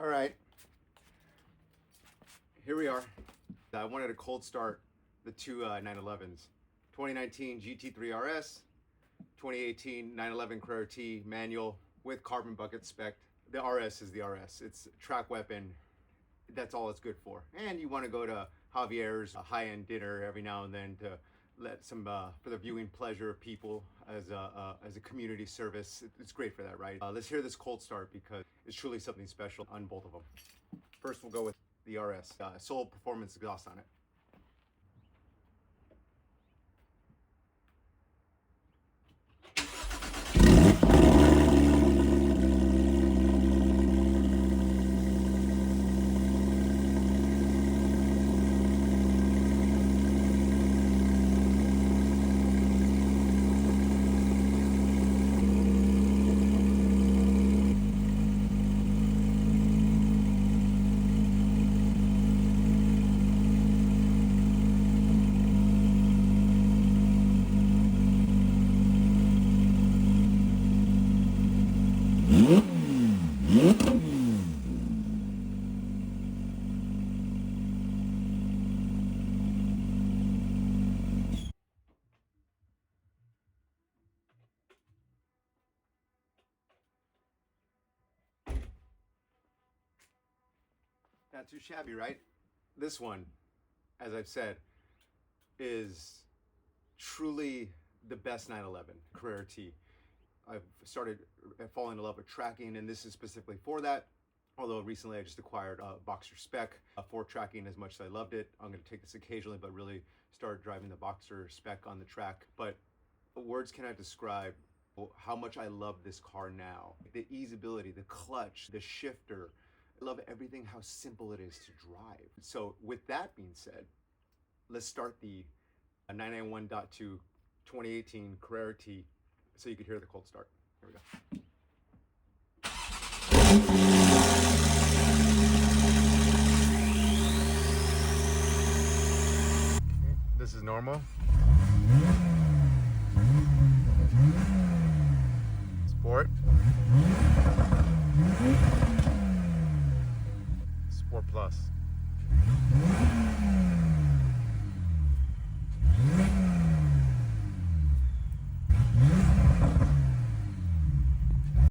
All right, here we are. I wanted to cold start the two 911s. 2019 GT3RS, 2018 911 Carrera T manual with carbon bucket spec. The RS is the RS. It's a track weapon. That's all it's good for. And you want to go to Javier's high-end dinner every now and then to let some for the viewing pleasure of people as a community service. It's great for that, right? Let's hear this cold start because it's truly something special on both of them. First, we'll go with the RS. Soul Performance exhaust on it. Not too shabby, right? This one, as I've said, is truly the best 911 Carrera T. I've started falling in love with tracking, and this is specifically for that. Although recently I just acquired a Boxer Spec for tracking. As much as I loved it, I'm going to take this occasionally, but really start driving the Boxer Spec on the track. But words cannot describe how much I love this car now. The easeability, the clutch, the shifter. I love everything, how simple it is to drive. So with that being said, let's start the 991.2 2018 Carrera T so you could hear the cold start. Here we go. This is normal. Sport. Sport Plus.